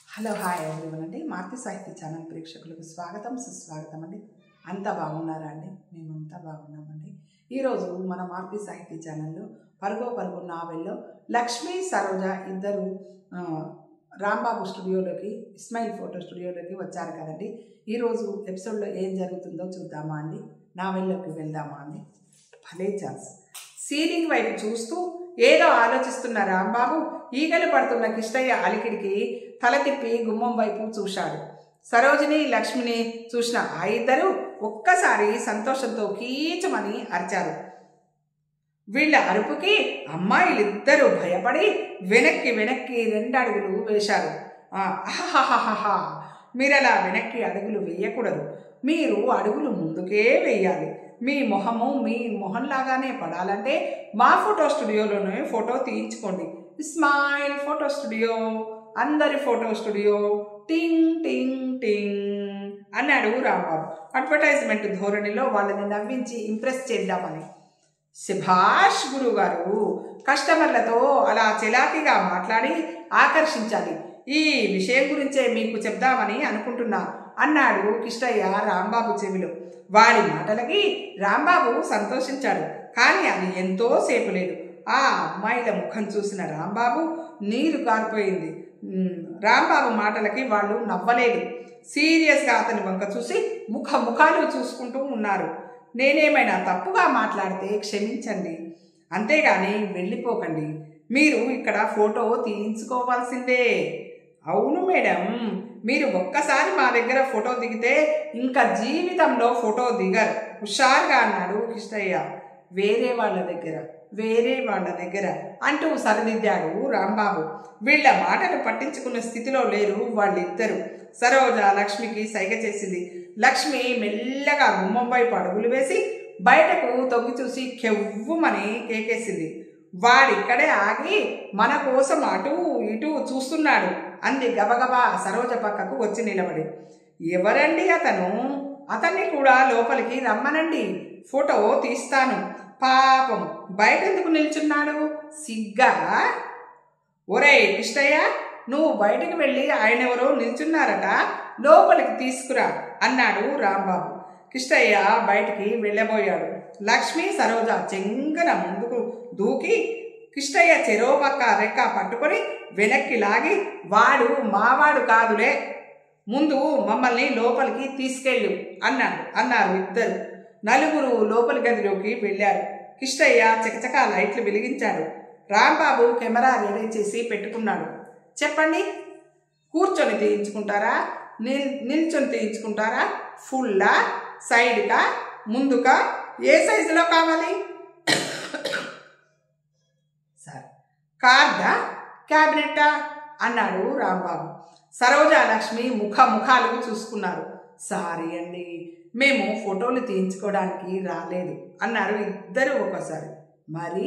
Hello hi everyone అండి. మారుతి సాహిత్య channel ప్రేక్షకులకు స్వాగతం సుస్వాగతం అండి. అంతా బాగున్నారా అండి? మేమంతా బాగున్నామండి. ఈరోజు మన మారుతి సాహిత్య ఛానల్లో పరుగు నావెల్లో లక్ష్మీ సరోజ ఇద్దరు రాంబాబు స్టూడియోలోకి ఇస్మాయిల్ ఫోటో స్టూడియోలోకి వచ్చారు కదండి. ఈరోజు ఎపిసోడ్లో ఏం జరుగుతుందో చూద్దామా అండి? నావెల్లోకి వెళ్దామా అండి? భలే ఛాన్స్. సీలింగ్ వైపు చూస్తూ ఏదో ఆలోచిస్తున్న రాంబాబు ఈగలు పడుతున్న కిష్టయ్య అలికిడికి తల తిప్పి గుమ్మం వైపు చూశాడు. సరోజిని లక్ష్మిని చూసిన ఆ ఇద్దరు ఒక్కసారి సంతోషంతో కీచమని అరిచారు. వీళ్ళ అరుపుకి అమ్మాయిలిద్దరూ భయపడి వెనక్కి 2 అడుగులు వేశారు. ఆహాహాహా, మీరలా వెనక్కి అడుగులు వేయకూడదు, మీరు అడుగులు ముందుకే వేయాలి. మీ మొహంలాగానే పడాలంటే మా ఫోటో స్టూడియోలోనే ఫోటో తీయించుకోండి. ఇస్మాయిల్ ఫోటో స్టూడియో, అందరి ఫోటో స్టూడియో, టింగ్ టింగ్ టింగ్ అన్నాడు రాంబాబు అడ్వర్టైజ్మెంట్ ధోరణిలో వాళ్ళని నవ్వించి ఇంప్రెస్ చేద్దామని. శభాష్ గురుగారు, కస్టమర్లతో అలా చెలాకిగా మాట్లాడి ఆకర్షించాలి. ఈ విషయం గురించే మీకు చెప్దామని అనుకుంటున్నా అన్నాడు కిష్టయ్య రాంబాబు చెవిలో. వాడి మాటలకి రాంబాబు సంతోషించాడు. కానీ అది ఎంతో సేపు లేదు. ఆ అమ్మాయిల ముఖం చూసిన రాంబాబు నీరు కారిపోయింది. రాంబాబు మాటలకి వాళ్ళు నవ్వలేదు. సీరియస్గా అతని వంక చూసి ముఖాలు చూసుకుంటూ ఉన్నారు. నేనేమైనా తప్పుగా మాట్లాడితే క్షమించండి, అంతేగాని వెళ్ళిపోకండి. మీరు ఇక్కడ ఫోటో తీయించుకోవాల్సిందే. అవును మేడం, మీరు ఒక్కసారి మా దగ్గర ఫోటో దిగితే ఇంకా జీవితంలో ఫోటో దిగరు, హుషారుగా అన్నాడు కిష్టయ్య. వేరే వాళ్ళ దగ్గర అంటూ సరిదిద్దాడు రాంబాబు. వీళ్ళ మాటలు పట్టించుకున్న స్థితిలో లేరు వాళ్ళిద్దరూ. సరోజ లక్ష్మికి సైగ చేసింది. లక్ష్మి మెల్లగా గుమ్మం వైపు అడుగులు వేసి బయటకు తొంగి చూసి కెవ్వుమని కేకేసింది. వాడిక్కడే ఆగి మన కోసం అటూ ఇటూ చూస్తున్నాడు అంది గబగబా సరోజ పక్కకు వచ్చి నిలబడి. ఎవరండి అతను? అతన్ని కూడా లోపలికి రమ్మనండి, ఫోటో తీస్తాను. పాపం బయటెందుకు నిల్చున్నాడు? సిగ్గా? ఒరేయ్ కిష్టయ్య, నువ్వు బయటకు వెళ్ళి ఆయనెవరో నిల్చున్నారట, లోపలికి తీసుకురా అన్నాడు రాంబాబు. కిష్టయ్య బయటికి వెళ్ళబోయాడు. లక్ష్మి సరోజ చెంగన ముందుకు దూకి కిష్టయ్య చెరో పక్క రెక్క పట్టుకొని వెనక్కి లాగి, వాడు మావాడు కాదులే, ముందు మమ్మల్ని లోపలికి తీసుకెళ్ళు అన్నారు ఇద్దరు. నలుగురు లోపలి గదిలోకి వెళ్ళారు. కిష్టయ్య చకచకా లైట్లు వెలిగించాడు. రాంబాబు కెమెరా రెడీ చేసి పెట్టుకున్నాడు. చెప్పండి, కూర్చొని తీయించుకుంటారా, నిల్చొని తీయించుకుంటారా, ఫుల్లా, సైడ్గా, ముందుగా, ఏ సైజులో కావాలి? సార్, కార్డా, క్యాబినెట్టా అన్నాడు రాంబాబు. సరోజ లక్ష్మి ముఖాలు చూసుకున్నారు. సారీ అండి, మేము ఫోటోలు తీయించుకోవడానికి రాలేదు అన్నారు ఇద్దరు ఒకసారి. మరి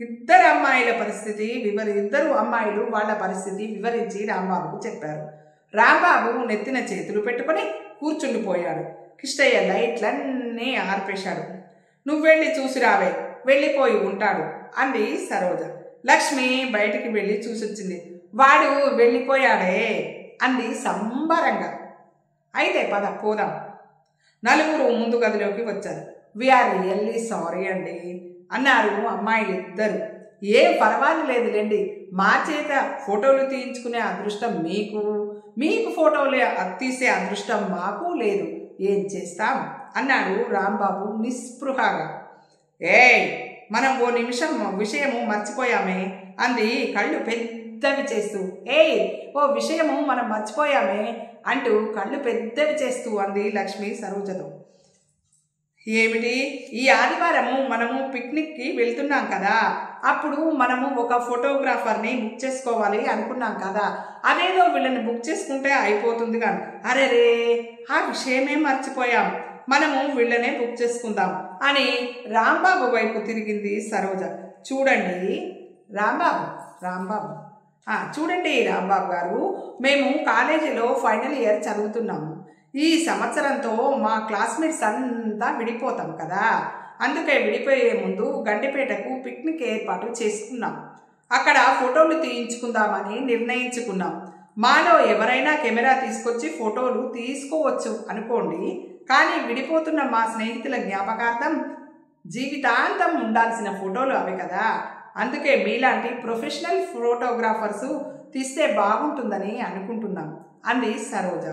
ఇద్దరు అమ్మాయిల పరిస్థితి వివరించి రాంబాబుకు చెప్పారు. రాంబాబు నెత్తిన చేతులు పెట్టుకొని కూర్చుండిపోయాడు. కిష్టయ్య లైట్లన్నీ ఆర్పేశాడు. నువ్వు వెళ్ళి చూసి రావే, వెళ్ళిపోయి ఉంటాడు అంది సరోజ. లక్ష్మి బయటికి వెళ్ళి చూసొచ్చింది. వాడు వెళ్ళిపోయాడే అంది సంబరంగా. అయితే పద పోదాం. నలుగురు ముందు గదిలోకి వచ్చారు. వీఆర్ రియల్లీ సారీ అండి అన్నారు అమ్మాయిలిద్దరు. ఏం పర్వాలేదులేండి, మా చేత ఫోటోలు తీయించుకునే అదృష్టం మీకు ఫోటోలు తీసే అదృష్టం మాకు లేదు, ఏం చేస్తాం అన్నాడు రాంబాబు నిస్పృహగా. మనం ఓ నిమిషం విషయము మర్చిపోయామే అంది కళ్ళు పెద్దవి చేస్తూ. ఓ విషయము మనం మర్చిపోయామే అంటూ కళ్ళు పెద్దవి చేస్తూ అంది లక్ష్మి సరోజతో. ఏమిటి? ఈ ఆదివారము మనము పిక్నిక్కి వెళ్తున్నాం కదా, అప్పుడు మనము ఒక ఫోటోగ్రాఫర్ని బుక్ చేసుకోవాలి అనుకున్నాం కదా, అదేదో వీళ్ళని బుక్ చేసుకుంటే అయిపోతుంది కానీ. అరే, ఆ విషయమే మర్చిపోయాం, మనము వీళ్ళనే బుక్ చేసుకుందాం అని రాంబాబు వైపు తిరిగింది సరోజ. చూడండి రాంబాబు గారు, మేము కాలేజీలో ఫైనల్ ఇయర్ చదువుతున్నాము. ఈ సంవత్సరంతో మా క్లాస్మేట్స్ అంతా విడిపోతాం కదా, అందుకే విడిపోయే ముందు గండిపేటకు పిక్నిక్ ఏర్పాటు చేసుకున్నాం. అక్కడ ఫోటోలు తీయించుకుందామని నిర్ణయించుకున్నాం. మాలో ఎవరైనా కెమెరా తీసుకొచ్చి ఫోటోలు తీసుకోవచ్చు అనుకోండి, కానీ విడిపోతున్న మా స్నేహితుల జ్ఞాపకార్థం జీవితాంతం ఉండాల్సిన ఫోటోలు అవే కదా. అందుకే మీలాంటి ప్రొఫెషనల్ ఫోటోగ్రాఫర్స్ తీస్తే బాగుంటుందని అనుకుంటున్నాం అంది సరోజ.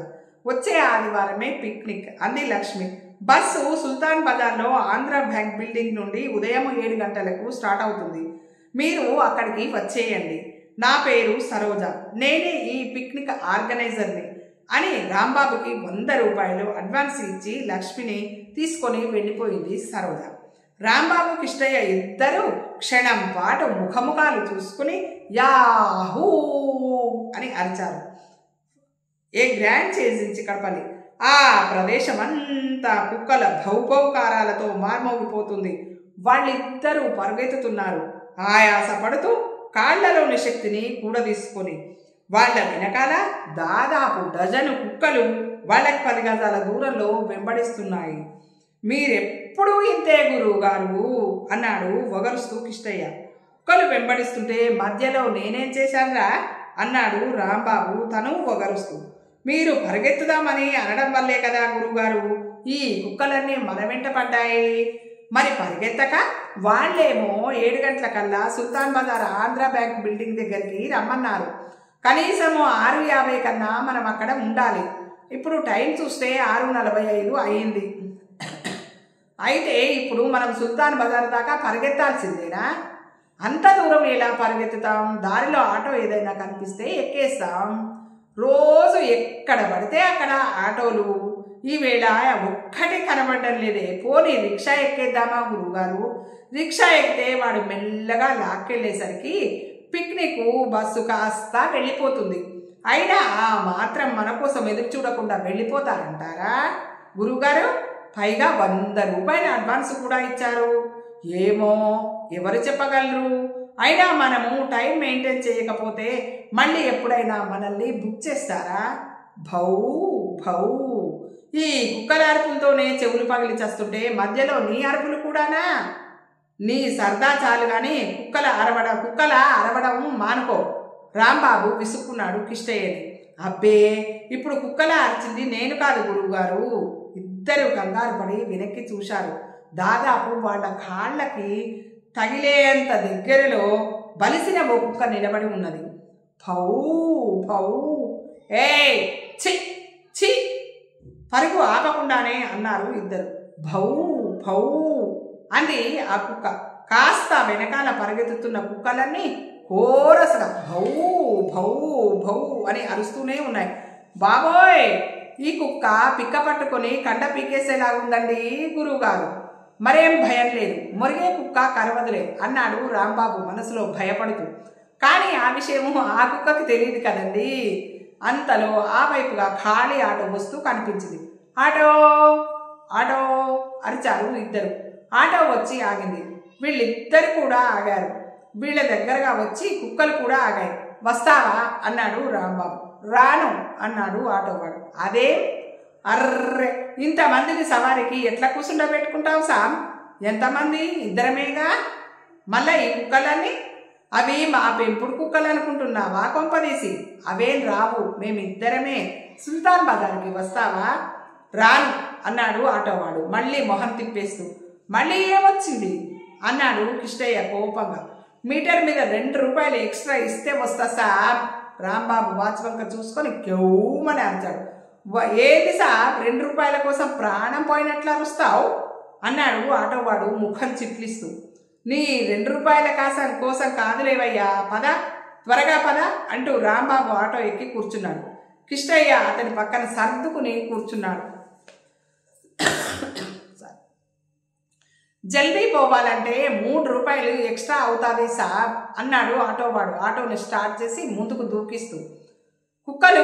వచ్చే ఆదివారమే పిక్నిక్ అంది లక్ష్మి. బస్సు సుల్తాన్ బజార్లో ఆంధ్ర బ్యాంక్ బిల్డింగ్ నుండి ఉదయం 7 గంటలకు స్టార్ట్ అవుతుంది. మీరు అక్కడికి వచ్చేయండి. నా పేరు సరోజ, నేనే ఈ పిక్నిక్ ఆర్గనైజర్ని అని రాంబాబుకి 100 రూపాయలు అడ్వాన్స్ ఇచ్చి లక్ష్మిని తీసుకొని వెళ్ళిపోయింది సరోజ. రాంబాబు కిష్టయ్య ఇద్దరు క్షణం పాటు ముఖముఖాలు చూసుకుని యాహూ అని అరిచారు. ఏ గ్రాండ్ చేసించి కడపలి. ఆ ప్రదేశం అంతా కుక్కల భౌభౌకారాలతో మార్మోగిపోతుంది. వాళ్ళిద్దరూ పరుగెత్తుతున్నారు, ఆయాసపడుతూ కాళ్లలోని శక్తిని కూడదీసుకొని. వాళ్ళ వెనకాల దాదాపు డజను కుక్కలు వాళ్ళకి 10 గజాల దూరంలో వెంబడిస్తున్నాయి. మీరెప్పుడూ ఇంతే గురువు గారు అన్నాడు వగరుస్తూ కిష్టయ్య. కుక్కలు వెంబడిస్తుంటే మధ్యలో నేనేం చేశానురా అన్నాడు రాంబాబు తను వగరుస్తూ. మీరు పరిగెత్తుదామని అనడం వల్లే కదా గురువుగారు ఈ కుక్కలన్నీ మన వెంట పడ్డాయి. మరి పరిగెత్తక వాళ్ళేమో 7 గంటలకల్లా సుల్తాన్ బజార్ ఆంధ్ర బ్యాంక్ బిల్డింగ్ దగ్గరికి రమ్మన్నారు. కనీసము 6:50 కన్నా మనం అక్కడ ఉండాలి. ఇప్పుడు టైం చూస్తే 6:45 అయ్యింది. అయితే ఇప్పుడు మనం సుల్తాన్ బజార్ దాకా పరిగెత్తాల్సిందేనా? అంత దూరం ఎలా పరిగెత్తుతాం? దారిలో ఆటో ఏదైనా కనిపిస్తే ఎక్కేస్తాం. రోజు ఎక్కడ పడితే అక్కడ ఆటోలు. ఈవేళ ఒక్కటి కనబడడం లేదే. పోనీ రిక్షా ఎక్కేద్దామా గురువుగారు? రిక్షా ఎక్కితే వాడు మెల్లగా లాక్కెళ్ళేసరికి పిక్నిక్ బస్సు కాస్త వెళ్ళిపోతుంది. అయినా ఆ మాత్రం మన కోసం ఎదురు చూడకుండా వెళ్ళిపోతారంటారా గురువుగారు? పైగా 100 రూపాయల అడ్వాన్స్ కూడా ఇచ్చారు. ఏమో ఎవరు చెప్పగలరు? అయినా మనము టైం మెయింటైన్ చేయకపోతే మళ్ళీ ఎప్పుడైనా మనల్ని బుక్ చేస్తారా? భౌ భౌ ఈ కుక్కల అరుపులతోనే చెవులు పగిలి చేస్తుంటే మధ్యలో నీ అరుపులు కూడానా? నీ సరదా చాలు కానీ కుక్కల అరవడం మానుకో రాంబాబు విసుక్కున్నాడు కిష్టయ్యని. అబ్బే ఇప్పుడు కుక్కల అరిచింది నేను కాదు గురువుగారు. ఇద్దరు కంగారు పడి వెనక్కి చూశారు. దాదాపు వాళ్ళ కాళ్ళకి తగిలేంత దగ్గరలో బలిసిన ఓ కుక్క నిలబడి ఉన్నది. భౌ భౌ ఏ చి చి పరుగు ఆపకుండానే అన్నారు ఇద్దరు. భౌ భౌ అంది ఆ కుక్క. కాస్త వెనకాల పరిగెత్తుతున్న కుక్కలన్నీ కోరసగా భౌ భౌ భౌ అని అరుస్తూనే ఉన్నాయి. బాబోయ్ ఈ కుక్క పిక్క పట్టుకొని కండ పీకేసేలాగుందండి గురువుగారు. మరేం భయం లేదు, మొరిగే కుక్క కరవదులే అన్నాడు రాంబాబు మనసులో భయపడుతూ. కానీ ఆ విషయము ఆ కుక్కకి తెలియదు కదండి. అంతలో ఆ వైపుగా ఖాళీ ఆటో వస్తూ కనిపించింది. ఆటో ఆటో అరిచారు ఇద్దరు. ఆటో వచ్చి ఆగింది. వీళ్ళిద్దరు కూడా ఆగారు. వీళ్ళ దగ్గరగా వచ్చి కుక్కలు కూడా ఆగాయి. వస్తావా అన్నాడు రాంబాబు. రాను అన్నాడు ఆటోవాడు. అదే అర్రే ఇంతమందిని సవారికి ఎట్లా కూర్చుండబెట్టుకుంటావు సామ్? ఎంతమంది? ఇద్దరమేగా. మళ్ళీ ఈ కుక్కలన్నీ అవి మా పెంపుడు కుక్కలు అనుకుంటున్నావా కొంపదీసి? అవేం రావు, మేమిద్దరమే. సుల్తాన్ బజార్కి వస్తావా? రాను అన్నాడు ఆటోవాడు మళ్ళీ మొహం తిప్పేస్తూ. మళ్ళీ ఏమొచ్చింది అన్నాడు కిష్టయ్య కోపంగా. మీటర్ మీద 2 రూపాయలు ఎక్స్ట్రా ఇస్తే వస్తా సార్. రాంబాబు వాచ్వంక చూసుకొని కేవమని అరిచాడు. ఏది సార్ 2 రూపాయల కోసం ప్రాణం పోయినట్లు అరుస్తావు అన్నాడు ఆటోవాడు ముఖం చిట్లిస్తూ. నీ 2 రూపాయల కోసం కాదులేవయ్యా, పద త్వరగా పద అంటూ రాంబాబు ఆటో ఎక్కి కూర్చున్నాడు. కిష్టయ్య అతని పక్కన సర్దుకుని కూర్చున్నాడు. జల్దీ పోవాలంటే 3 రూపాయలు ఎక్స్ట్రా అవుతుంది సార్ అన్నాడు ఆటోవాడు ఆటోని స్టార్ట్ చేసి ముందుకు దూకిస్తూ. కుక్కలు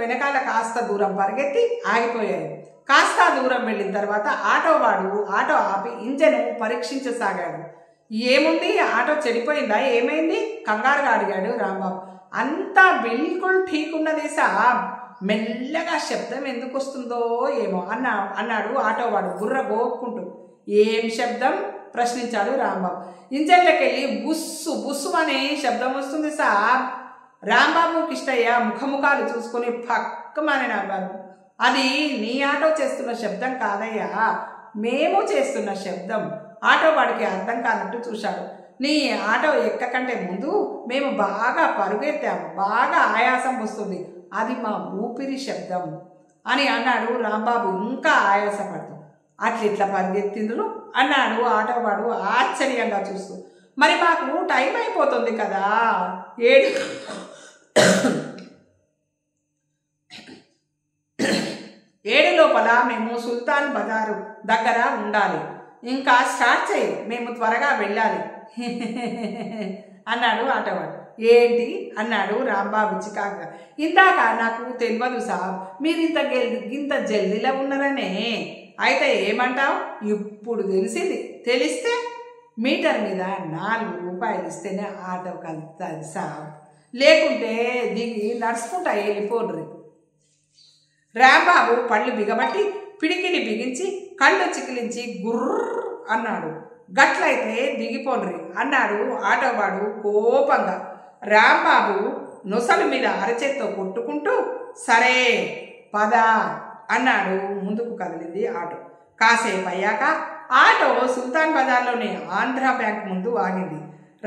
వెనకాల కాస్త దూరం పరిగెత్తి ఆగిపోయాయి. కాస్త దూరం వెళ్ళిన తర్వాత ఆటోవాడు ఆటో ఆపి ఇంజను పరీక్షించసాగాడు. ఏముంది, ఆటో చెడిపోయిందా, ఏమైంది కంగారుగా అడిగాడు రాంబాబు. అంతా బిల్కుల్ ఠీకున్నది సాబ్, మెల్లగా శబ్దం ఎందుకు వస్తుందో ఏమో అన్నాడు ఆటోవాడు బుర్ర గోక్కుంటూ. ఏం శబ్దం ప్రశ్నించాడు రాంబాబు. ఇంజన్లకెళ్ళి బుస్సు బుస్సు అనే శబ్దం వస్తుంది సాబ్. రాంబాబు కిష్టయ్య ముఖముఖాలు చూసుకొని పక్కమని నవ్వారు. అది నీ ఆటో చేస్తున్న శబ్దం కాదయ్యా, మేము చేస్తున్న శబ్దం. ఆటో వాడికి అర్థం కానట్టు చూశాడు. నీ ఆటో ఎక్కకంటే ముందు మేము బాగా పరుగెత్తాము, బాగా ఆయాసం వస్తుంది, అది మా ఊపిరి శబ్దం అని అన్నాడు రాంబాబు ఇంకా ఆయాసపడుతూ. అట్లిట్లా పరిగెత్తిందులు అన్నాడు ఆటోవాడు ఆశ్చర్యంగా చూస్తూ. మరి మాకు టైం అయిపోతుంది కదా, 7 లోపల మేము సుల్తాన్ బజారు దగ్గర ఉండాలి. ఇంకా స్టార్ట్ చేయి, మేము త్వరగా వెళ్ళాలి అన్నాడు ఆటోవాడు. ఏంటి అన్నాడు రాంబాబు చికాకుగా. ఇందాక నాకు తెలియదు సాబ్, మీరు ఇంత జల్దీలో ఉన్నారనే. అయితే ఏమంటావు? ఇప్పుడు తెలిసింది. తెలిస్తే మీటర్ మీద 4 రూపాయలు ఇస్తేనే ఆటో కలుగుతుంది సాబ్, లేకుంటే దిగి నడుచుకుంటా వెళ్ళిపోండ్రి. రాంబాబు పళ్ళు బిగబట్టి పిడికిని బిగించి కళ్ళు చికిలించి గుర్ర అన్నాడు. గట్లయితే దిగిపోండ్రి అన్నాడు ఆటోవాడు కోపంగా. రాంబాబు నొసలు మీద అరచేత్తో కొట్టుకుంటూ సరే పద అన్నాడు. ముందుకు కదిలింది ఆటో. కాసేపు అయ్యాక ఆటో సుల్తాన్ బజార్లోని ఆంధ్ర బ్యాంక్ ముందు ఆగింది.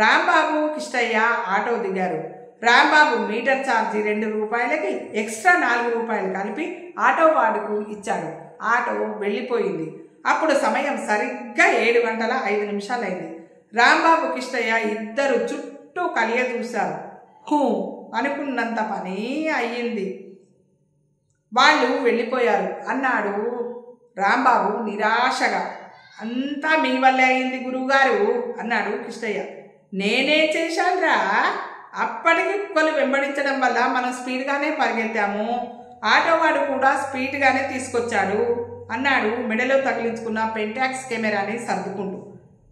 రాంబాబు కిష్టయ్య ఆటో దిగారు. రాంబాబు మీటర్ ఛార్జీ 2 రూపాయలకి ఎక్స్ట్రా 4 రూపాయలు కలిపి ఆటో వాడుకు ఇచ్చాడు. ఆటో వెళ్ళిపోయింది. అప్పుడు సమయం సరిగ్గా 7:05 అయింది. రాంబాబు కిష్టయ్య ఇద్దరు చుట్టూ కలియ చూశారు. అనుకున్నంత పని అయ్యింది, వాళ్ళు వెళ్ళిపోయారు అన్నాడు రాంబాబు నిరాశగా. అంతా మీ వల్లే అయింది గురువుగారు అన్నాడు కిష్టయ్య. నేనేం చేశానురా? అప్పటికి కుక్కలు వెంబడించడం వల్ల మనం స్పీడ్గానే పరిగెత్తాము, ఆటోవాడు కూడా స్పీడ్గానే తీసుకొచ్చాడు అన్నాడు మెడలో తగిలించుకున్న పెంటాక్స్ కెమెరాని సర్దుకుంటూ.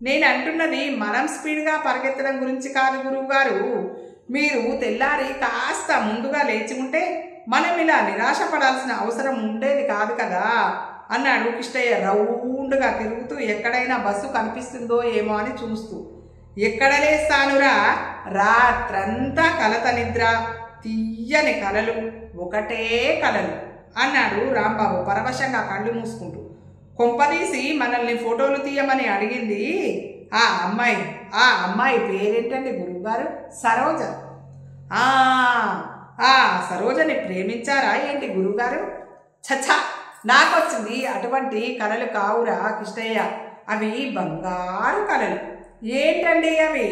నేను అంటున్నది మనం స్పీడ్గా పరిగెత్తడం గురించి కాదు గురువుగారు. మీరు తెల్లారి కాస్త ముందుగా లేచి ఉంటే మనం ఇలా నిరాశపడాల్సిన అవసరం ఉండేది కాదు కదా అన్నాడు కిష్టయ్య రౌండ్గా తిరుగుతూ ఎక్కడైనా బస్సు కనిపిస్తుందో ఏమో అని చూస్తూ. ఎక్కడ లేస్తానురా, రాత్రంతా కలత నిద్ర, తీయని కలలు, ఒకటే కలలు అన్నాడు రాంబాబు పరవశంగా కళ్ళు మూసుకుంటూ. కొంపదీసి మనల్ని ఫోటోలు తీయమని అడిగింది ఆ అమ్మాయి పేరేంటండి గురువుగారు? సరోజ. సరోజని ప్రేమించారా ఏంటి గురువుగారు? చచ్చా, నాకొచ్చింది అటువంటి కళలు కావురా కిష్టయ్య, అవి బంగారు కళలు. ఏంటండి అవి?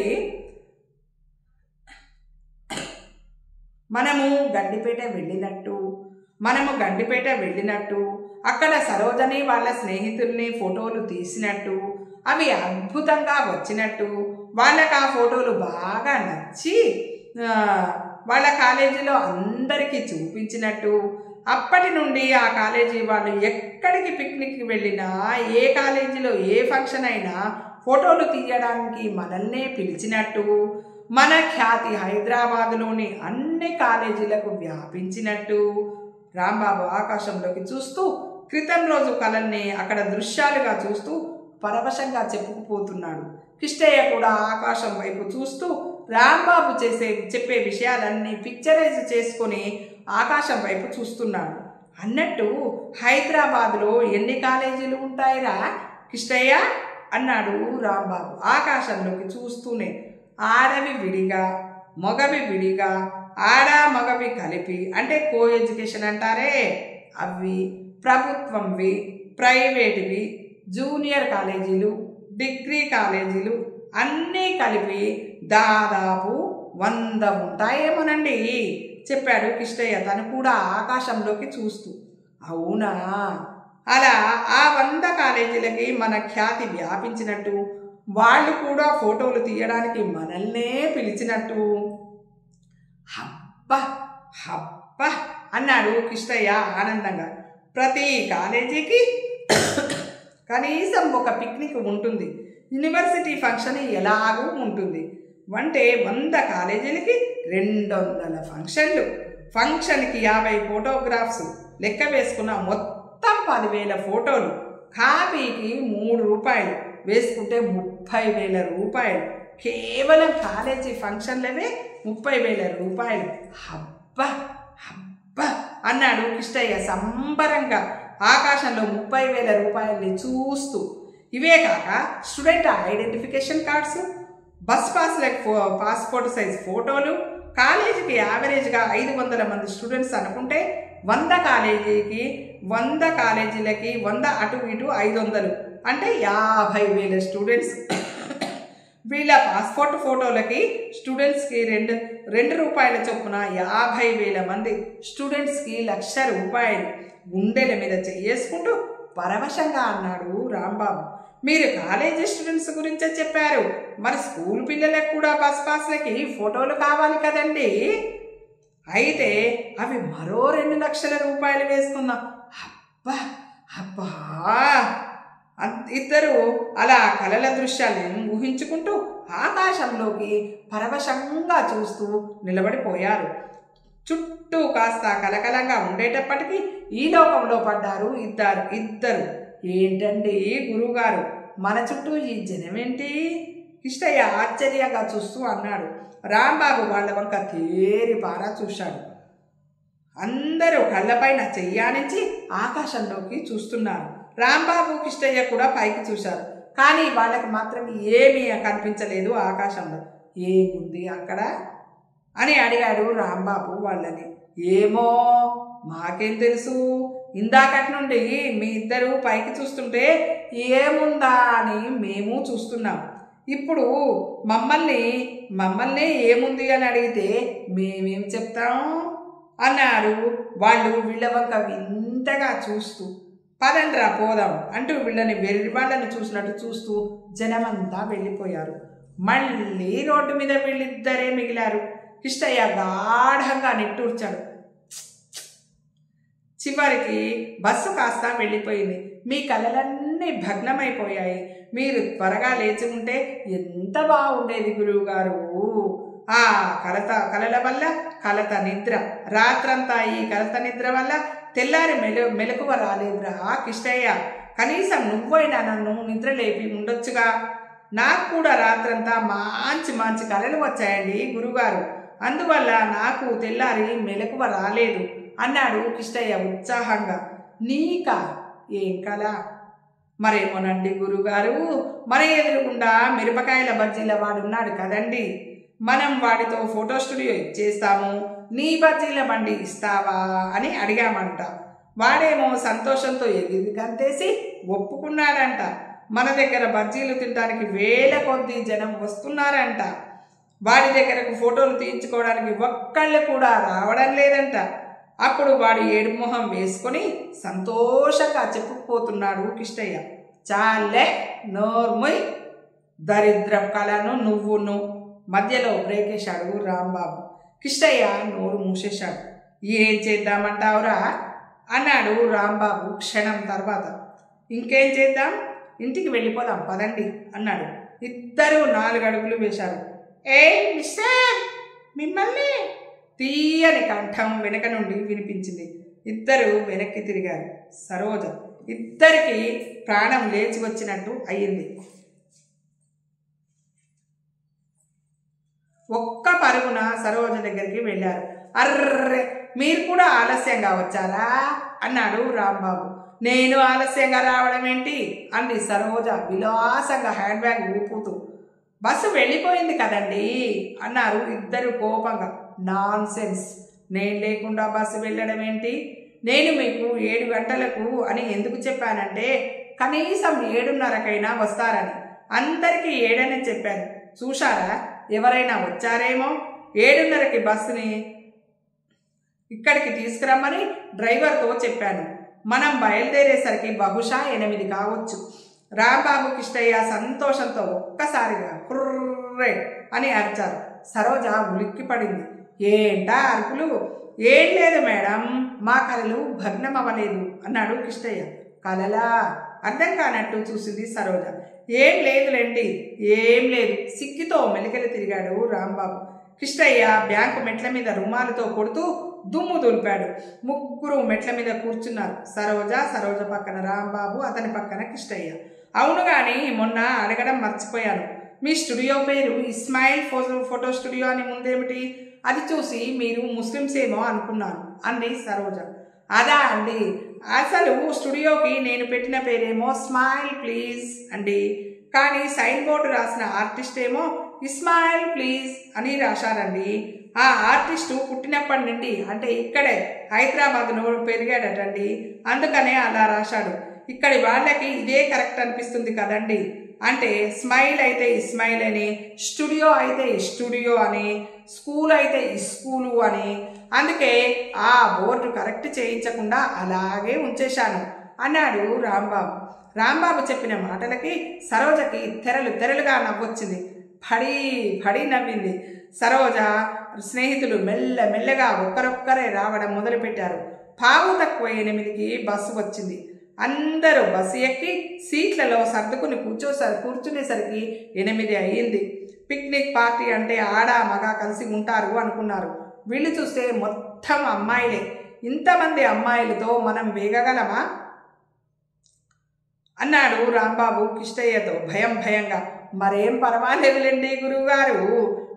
మనము గండిపేట వెళ్ళినట్టు అక్కడ సరోజని వాళ్ళ స్నేహితుల్ని ఫోటోలు తీసినట్టు, అవి అద్భుతంగా వచ్చినట్టు, వాళ్ళకి ఆ ఫోటోలు బాగా నచ్చి వాళ్ళ కాలేజీలో అందరికీ చూపించినట్టు, అప్పటి నుండి ఆ కాలేజీ వాళ్ళు ఎక్కడికి పిక్నిక్కి వెళ్ళినా, ఏ కాలేజీలో ఏ ఫంక్షన్ అయినా ఫోటోలు తీయడానికి మనల్నే పిలిచినట్టు, మన ఖ్యాతి హైదరాబాదులోని అన్ని కాలేజీలకు వ్యాపించినట్టు. రాంబాబు ఆకాశంలోకి చూస్తూ క్రితం రోజు కళల్ని అక్కడ దృశ్యాలుగా చూస్తూ పరవశంగా చెప్పుకుపోతున్నాడు. కిష్టయ్య కూడా ఆకాశం వైపు చూస్తూ రాంబాబు చెప్పే విషయాలన్నీ పిక్చరైజ్ చేసుకొని ఆకాశం వైపు చూస్తున్నాడు. అన్నట్టు హైదరాబాద్లో ఎన్ని కాలేజీలు ఉంటాయిరా కిష్టయ్య అన్నాడు రాంబాబు ఆకాశంలోకి చూస్తూనే. ఆడవి విడిగా, మగవి విడిగా, ఆడ మగవి కలిపి అంటే కో ఎడ్యుకేషన్ అంటారే, అవి, ప్రభుత్వంవి, ప్రైవేటువి, జూనియర్ కాలేజీలు, డిగ్రీ కాలేజీలు అన్నీ కలిపి దాదాపు 100 ఉంటాయేమోనండి చెప్పాడు కిష్టయ్య తను కూడా ఆకాశంలోకి చూస్తూ. అవునా? అలా ఆ 100 కాలేజీలకి మన ఖ్యాతి వ్యాపించినట్టు, వాళ్ళు కూడా ఫోటోలు తీయడానికి మనల్నే పిలిచినట్టు. హబ్బ హబ్బ అన్నాడు కిష్టయ్య ఆనందంగా. ప్రతి కాలేజీకి కనీసం ఒక పిక్నిక్ ఉంటుంది, యూనివర్సిటీ ఫంక్షన్ ఎలాగూ ఉంటుంది. అంటే 100 కాలేజీలకి 200 ఫంక్షన్లు, ఫంక్షన్కి 50 ఫోటోగ్రాఫ్స్ లెక్క వేసుకున్న మొత్తం 10,000 ఫోటోలు, కాపీకి 3 రూపాయలు వేసుకుంటే 30,000 రూపాయలు. కేవలం కాలేజీ ఫంక్షన్లవే 30,000 రూపాయలు. అబ్బా అబ్బా అన్నాడు కిష్టయ్య సంబరంగా ఆకాశంలో 30,000 రూపాయల్ని చూస్తూ. ఇవే కాక స్టూడెంట్ ఐడెంటిఫికేషన్ కార్డ్స్, బస్ పాస్లకు పాస్పోర్ట్ సైజ్ ఫోటోలు, కాలేజీకి యావరేజ్గా 500 మంది స్టూడెంట్స్ అనుకుంటే 100 కాలేజీలకి 100 అటు ఇటు 500 అంటే 50,000 స్టూడెంట్స్. వీళ్ళ పాస్పోర్ట్ ఫోటోలకి స్టూడెంట్స్కి 2 రూపాయల చొప్పున 50,000 మంది స్టూడెంట్స్కి 1,00,000 రూపాయలు. గుండెల మీద చేసుకుంటూ పరవశంగా అన్నాడు రాంబాబు. మీరు కాలేజీ స్టూడెంట్స్ గురించే చెప్పారు, మరి స్కూల్ పిల్లలకు కూడా బస్ పాస్లకి ఫోటోలు కావాలి కదండి. అయితే అవి మరో 2,00,000 రూపాయలు వేసుకున్నాం. అబ్బా అబ్బా ఇద్దరు అలా కలల దృశ్యాలను ఊహించుకుంటూ ఆకాశంలోకి పరవశంగా చూస్తూ నిలబడిపోయారు. చుట్టూ కాస్త కలకలంగా ఉండేటప్పటికీ ఈ లోకంలో పడ్డారు ఇద్దరు. ఏంటండి గురువుగారు, మన చుట్టూ ఈ జనమేంటి? కిష్టయ్య ఆశ్చర్యంగా చూస్తూ అన్నాడు. రాంబాబు వాళ్ళ వంక తేరిపారా చూశాడు. అందరూ కళ్ళపైన చెయ్యానించి ఆకాశంలోకి చూస్తున్నారు. రాంబాబు కిష్టయ్య కూడా పైకి చూశారు. కానీ వాళ్ళకి మాత్రం ఏమీ కనిపించలేదు ఆకాశంలో. ఏముంది అక్కడ అని అడిగాడు రాంబాబు వాళ్ళని. ఏమో మాకేం తెలుసు, ఇందాకటి నుండి మీ ఇద్దరు పైకి చూస్తుంటే ఏముందా అని మేము చూస్తున్నాం. ఇప్పుడు మమ్మల్ని ఏముంది అని అడిగితే మేమేం చెప్తాం అన్నారు వాళ్ళు వీళ్ళ వంక వింతగా చూస్తూ. పదండ్రా పోదాం అంటూ వీళ్ళని వాళ్ళని చూసినట్టు చూస్తూ జనమంతా వెళ్ళిపోయారు. మళ్ళీ రోడ్డు మీద వీళ్ళిద్దరే మిగిలారు. కిష్టయ్య గాఢంగా నిట్టూర్చాడు. చివరికి బస్సు కాస్త వెళ్ళిపోయింది. మీ కలలన్నీ భగ్నమైపోయాయి. మీరు త్వరగా లేచి ఉంటే ఎంత బాగుండేది గురువుగారు. ఆ కలల వల్ల కలత నిద్ర, రాత్రంతా ఈ కలత నిద్ర వల్ల తెల్లారి మెలకువ రాలేదురా కిష్టయ్య. కనీసం నువ్వైనా నన్ను నిద్ర లేపి ఉండొచ్చుగా. నాకు కూడా రాత్రంతా మంచి కలలు వచ్చాయండి గురుగారు. అందువల్ల నాకు తెల్లారి మెలకువ రాలేదు అన్నాడు కిష్టయ్య ఉత్సాహంగా. నీకా ఏం కల? మరేమోనండి గురుగారు, మన ఎదురుగుండా మిరపకాయల బజ్జీల వాడున్నాడు కదండి, మనం వాడితో ఫోటో స్టూడియో ఇచ్చేస్తాము, నీ బజ్జీల బండి ఇస్తావా అని అడిగామంట. వాడేమో సంతోషంతో ఎగిరి గంతేసి ఒప్పుకున్నాడంట. మన దగ్గర బజ్జీలు తినడానికి వేల కొద్దీ జనం వస్తున్నారంట. వాడి దగ్గరకు ఫోటోలు తీయించుకోవడానికి ఒక్కళ్ళు కూడా రావడం లేదంట. అప్పుడు వాడు ఏడుమొహం వేసుకొని సంతోషంగా చెప్పుకుపోతున్నాడు కిష్టయ్య. చాలే నోర్ముయ్, దరిద్రం కళను నువ్వును. మధ్యలో బ్రేక్ వేశాడు రాంబాబు. కిష్టయ్య నోరు మూసేశాడు. ఏం చేద్దామంటావురా అన్నాడు రాంబాబు క్షణం తర్వాత. ఇంకేం చేద్దాం, ఇంటికి వెళ్ళిపోదాం పదండి అన్నాడు. ఇద్దరు 4 అడుగులు వేశారు. ఏ మిస్టర్, మిమ్మల్ని తీయని కంఠం వెనక నుండి వినిపించింది. ఇద్దరు వెనక్కి తిరిగారు. సరోజ. ఇద్దరికి ప్రాణం లేచి వచ్చినట్టు అయ్యింది. ఒక్క పరుగున సరోజ దగ్గరికి వెళ్ళారు. అర్రే, మీరు కూడా ఆలస్యంగా వచ్చారా అన్నాడు రాంబాబు. నేను ఆలస్యంగా రావడం ఏంటి అంది సరోజ విలాసంగా హ్యాండ్ బ్యాగ్ ఊపుతూ. బస్సు వెళ్ళిపోయింది కదండి అన్నారు ఇద్దరు కోపంగా. నాన్ సెన్స్, నేను లేకుండా బస్సు వెళ్ళడం ఏంటి? నేను మీకు 7 గంటలకు అని ఎందుకు చెప్పానంటే కనీసం 7:30కైనా వస్తారని. అందరికీ 7 చెప్పాను. చూశారా, ఎవరైనా వచ్చారేమో. 7:30కి బస్సుని ఇక్కడికి తీసుకురమ్మని డ్రైవర్తో చెప్పాను. మనం బయలుదేరేసరికి బహుశా 8 కావచ్చు. రాంబాబు కిష్టయ్య సంతోషంతో ఒక్కసారిగా హుర్రే అని అరిచారు. సరోజ ఉలిక్కిపడింది. ఏంటా అరుపులు? ఏం లేదు మేడం, మా కలలు భగ్నం అవ్వలేదు అన్నాడు కిష్టయ్య. కలలా? అర్థం కానట్టు చూసింది సరోజ. ఏం లేదులేండి, ఏం లేదు. సిగ్గుతో మెలికలు తిరిగాడు రాంబాబు. కిష్టయ్య బ్యాంకు మెట్ల మీద రుమాలతో కొడుతూ దుమ్ము దులిపాడు. ముగ్గురు మెట్ల మీద కూర్చున్నారు. సరోజ పక్కన రాంబాబు, అతని పక్కన కిష్టయ్య. అవును కానీ మొన్న అడగడం మర్చిపోయాను. మీ స్టూడియో పేరు ఇస్మాయిల్ ఫోటో స్టూడియో అని ముందేమిటి? అది చూసి మీరు ముస్లిమ్స్ ఏమో అనుకున్నాను అంది సరోజ. అదా అండి, అసలు స్టూడియోకి నేను పెట్టిన పేరేమో స్మైల్ ప్లీజ్ అండి. కానీ సైన్ బోర్డు రాసిన ఆర్టిస్ట్ ఏమో ఇస్మాయిల్ ప్లీజ్ అని రాశారండి. ఆ ఆర్టిస్టు పుట్టినప్పటి నుండి అంటే ఇక్కడే హైదరాబాద్లో పెరిగాడటండి, అందుకనే అలా రాశాడు. ఇక్కడి వాళ్ళకి ఇదే కరెక్ట్ అనిపిస్తుంది కదండి. అంటే స్మైల్ అయితే ఇస్మైల్ అని, స్టూడియో అయితే స్టూడియో అని, స్కూల్ అయితే స్కూలు అని, అందుకే ఆ బోర్డు కరెక్ట్ చేయించకుండా అలాగే ఉంచేశాను అన్నాడు రాంబాబు. రాంబాబు చెప్పిన మాటలకి సరోజకి తెరలుగా నవ్వొచ్చింది. పడి నవ్వింది. సరోజ స్నేహితులు మెల్లగా ఒక్కరొక్కరే రావడం మొదలుపెట్టారు. 8:15కి బస్సు వచ్చింది. అందరూ బస్సు ఎక్కి సీట్లలో సర్దుకుని కూర్చునేసరికి 8 అయ్యింది. పిక్నిక్ పార్టీ అంటే ఆడ మగ కలిసి ఉంటారు అనుకున్నారు. వీళ్ళు చూస్తే మొత్తం అమ్మాయిలే. ఇంతమంది అమ్మాయిలతో మనం వేగగలమా అన్నాడు రాంబాబు కిష్టయ్యతో భయంగా. మరేం పర్వాలేదులేండి గురువుగారు,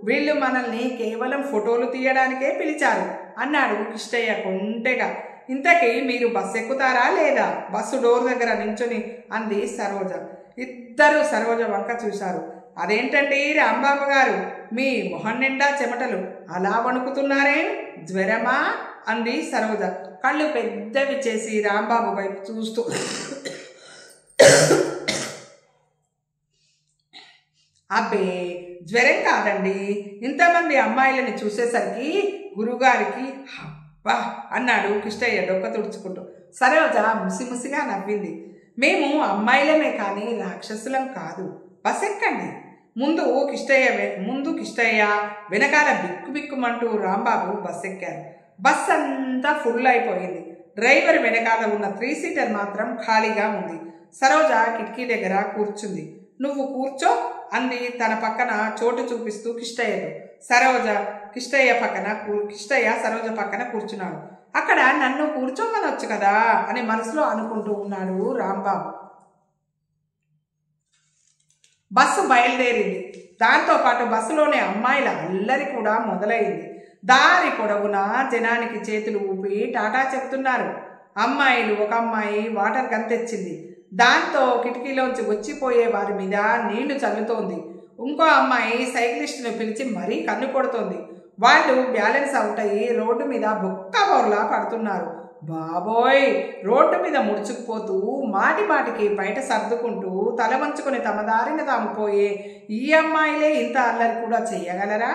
వీళ్ళు మనల్ని కేవలం ఫోటోలు తీయడానికే పిలిచారు అన్నాడు కిష్టయ్య కొంటెగా. ఇంతకీ మీరు బస్సు ఎక్కుతారా లేదా? బస్సు డోర్ దగ్గర నించుని అంది సరోజ. ఇద్దరు సరోజ వంక చూశారు. అదేంటండి రాంబాబు గారు, మీ మొహం నిండా చెమటలు, అలా వణుకుతున్నారే, జ్వరమా అంది సరోజ కళ్ళు పెద్దవి చేసి రాంబాబు వైపు చూస్తూ. అబ్బే జ్వరం కాదండి, ఇంతమంది అమ్మాయిలని చూసేసరికి గురువుగారికి అబ్బా అన్నాడు కిష్టయ్య డొక్క తుడుచుకుంటూ. సరోజ ముసిముసిగా నవ్వింది. మేము అమ్మాయిలమే కానీ రాక్షసులం కాదు, బస్ ఎక్కండి. ముందు కిష్టయ్య వెనకాల బిక్కుమంటూ రాంబాబు బస్ ఎక్కారు. బస్ అంతా ఫుల్ అయిపోయింది. డ్రైవర్ వెనకాల ఉన్న 3 సీటర్ మాత్రం ఖాళీగా ఉంది. సరోజ కిటికీ దగ్గర కూర్చుంది. నువ్వు కూర్చో అంది తన పక్కన చోటు చూపిస్తూ కిష్టయ్యతో. కిష్టయ్య సరోజ పక్కన కూర్చున్నాడు. అక్కడ నన్ను కూర్చోమనొచ్చు కదా అని మనసులో అనుకుంటూ ఉన్నాడు రాంబాబు. బస్సు బయలుదేరింది. దాంతోపాటు బస్సులోనే అమ్మాయిల అల్లరి కూడా మొదలైంది. దారి పొడవునా జనానికి చేతులు ఊపి టాటా చెప్తున్నారు. ఒక అమ్మాయి వాటర్ గన్ తెచ్చింది. దాంతో కిటికీలోంచి వచ్చిపోయే వారి మీద నీళ్లు చల్లుతోంది. ఇంకో అమ్మాయి సైక్లిస్టును పిలిచి మరీ కన్ను కొడుతోంది. వాళ్ళు బ్యాలెన్స్ అవుట్ అయ్యి రోడ్డు మీద బొక్కబోర్లా పడుతున్నారు. బాబోయ్, రోడ్డు మీద ముడుచుకుపోతూ మాటికి బయట సర్దుకుంటూ తల వంచుకొని తమ దారిన తాము పోయే ఈ అమ్మాయిలే ఇంత అల్లరి కూడా చెయ్యగలరా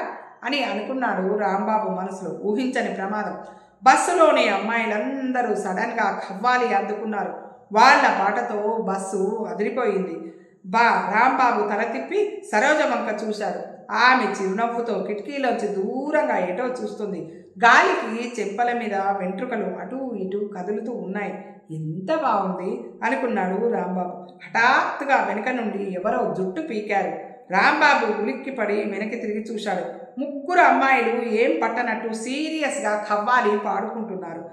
అని అనుకున్నాడు రాంబాబు మనసులో. ఊహించని ప్రమాదం. బస్సులోని అమ్మాయిలందరూ సడన్గా కవ్వాలి అందుకున్నారు. వాళ్ళ పాటతో బస్సు అదిరిపోయింది. రాంబాబు తల తిప్పి సరోజ వంక చూశాడు. ఆమె చిరునవ్వుతో కిటికీలోంచి దూరంగా ఎటో చూస్తుంది. గాలికి చెంపల మీద వెంట్రుకలు అటూ ఇటూ కదులుతూ ఉన్నాయి. ఎంత బాగుంది అనుకున్నాడు రాంబాబు. హఠాత్తుగా వెనుక నుండి ఎవరో జుట్టు పీకారు. రాంబాబు ఉలిక్కిపడి వెనక్కి తిరిగి చూశాడు. 3 అమ్మాయిలు ఏం పట్టనట్టు సీరియస్గా కవ్వాలి పాడుకుంటున్నారు.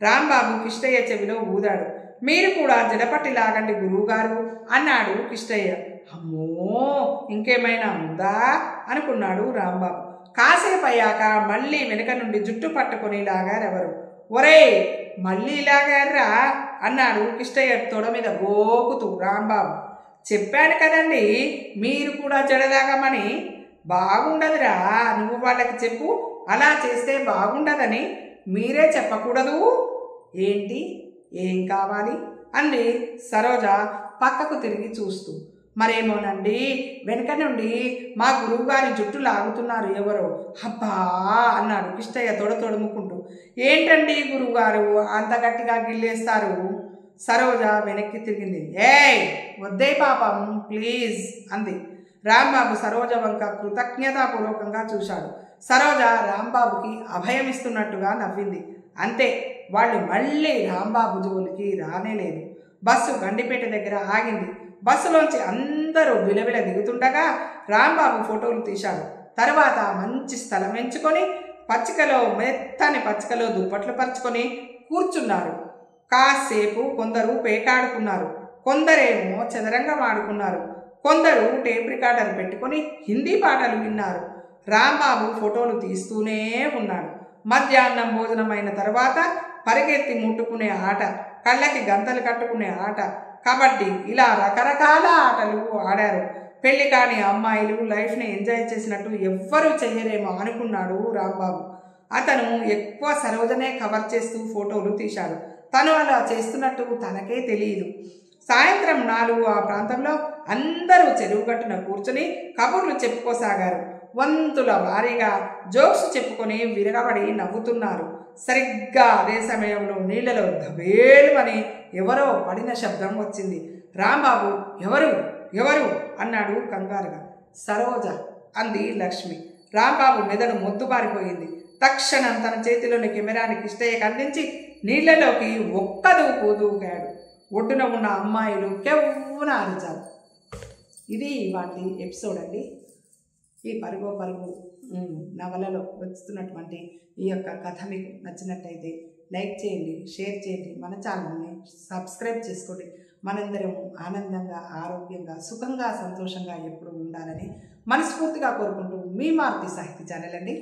రాంబాబు కిష్టయ్య చెవిలో ఊదాడు. మీరు కూడా జడపట్టి లాగండి గురువుగారు అన్నాడు కిష్టయ్య. అమ్మో, ఇంకేమైనా ఉందా అనుకున్నాడు రాంబాబు. కాసేపు అయ్యాక మళ్ళీ వెనుక నుండి జుట్టు పట్టుకొని లాగారెవరు. ఒరే, మళ్ళీ లాగారా అన్నాడు కిష్టయ్య తొడ మీద గోకుతూ రాంబాబు. చెప్పాను కదండి మీరు కూడా జడలాగమని. బాగుండదురా, నువ్వు వాళ్ళకి చెప్పు, అలా చేస్తే బాగుండదని. మీరే చెప్పకూడదు ఏంటి? ఏం కావాలి అంది సరోజ పక్కకు తిరిగి చూస్తూ. మరేమోనండి, వెనక నుండి మా గురువుగారి జుట్టు లాగుతున్నారు ఎవరో. అబ్బా అన్నాడు కిష్టయ్య తొడుముకుంటూ. ఏంటండి గురువుగారు అంత గట్టిగా గిల్లేస్తారు? సరోజ వెనక్కి తిరిగింది. ఏయ్ వద్దే పాపం ప్లీజ్ అంది. రాంబాబు సరోజ వంక కృతజ్ఞతాపూర్వకంగా చూశాడు. సరోజ రాంబాబుకి అభయమిస్తున్నట్టుగా నవ్వింది. అంతే, వాళ్ళు మళ్ళీ రాంబాబు జోలికి రానేలేదు. బస్సు గండిపేట దగ్గర ఆగింది. బస్సులోంచి అందరూ విలవిల దిగుతుండగా రాంబాబు ఫోటోలు తీశాడు. తర్వాత మంచి స్థలం ఎంచుకొని మెత్తని పచ్చికలో దుప్పట్లు పరుచుకొని కూర్చున్నారు. కాసేపు కొందరు పేకాడుకున్నారు, కొందరేమో చదరంగం ఆడుకున్నారు, కొందరు టేప్ రికార్డర్ పెట్టుకొని హిందీ పాటలు విన్నారు. రాంబాబు ఫోటోలు తీస్తూనే ఉన్నాడు. మధ్యాహ్నం భోజనం అయిన తర్వాత పరిగెత్తి ముట్టుకునే ఆట, కళ్ళకి గంతలు కట్టుకునే ఆట, కబడ్డీ, ఇలా రకరకాల ఆటలు ఆడారు. పెళ్లి కాని అమ్మాయిలు లైఫ్ని ఎంజాయ్ చేసినట్టు ఎవ్వరూ చెయ్యరేమో అనుకున్నాడు రాంబాబు. అతను ఎక్కువ సరోజనే కవర్ చేస్తూ ఫోటోలు తీశాడు. తను అలా చేస్తున్నట్టు తనకే తెలియదు. సాయంత్రం 4 ఆ ప్రాంతంలో అందరూ చెరువు గట్టున కూర్చుని కబుర్లు చెప్పుకోసాగారు. వంతుల వారీగా జోక్స్ చెప్పుకొని విరగబడి నవ్వుతున్నారు. సరిగ్గా అదే సమయంలో నీళ్లలో ధబేలు అని ఎవరో పడిన శబ్దం వచ్చింది. రాంబాబు ఎవరు ఎవరు అన్నాడు కంగారుగా. సరోజ అంది లక్ష్మి. రాంబాబు మెదడు మొద్దుబారిపోయింది. తక్షణం తన చేతిలోని కెమెరాని కిష్టయ్యకి అందించి నీళ్లలోకి ఒక్క దూకు దూకాడు. ఒడ్డున ఉన్న అమ్మాయిలు కెవ్వున అరిచారు. ఇది వాటి ఎపిసోడ్ అండి. ఈ పరుగో పరుగు నవలలో వస్తున్నటువంటి ఈ యొక్క కథ మీకు నచ్చినట్టయితే లైక్ చేయండి, షేర్ చేయండి, మన ఛానల్ని సబ్స్క్రైబ్ చేసుకోండి. మనందరం ఆనందంగా, ఆరోగ్యంగా, సుఖంగా, సంతోషంగా ఎప్పుడు ఉండాలని మనస్ఫూర్తిగా కోరుకుంటూ మీ మారుతి సాహితీ ఛానల్ అండి.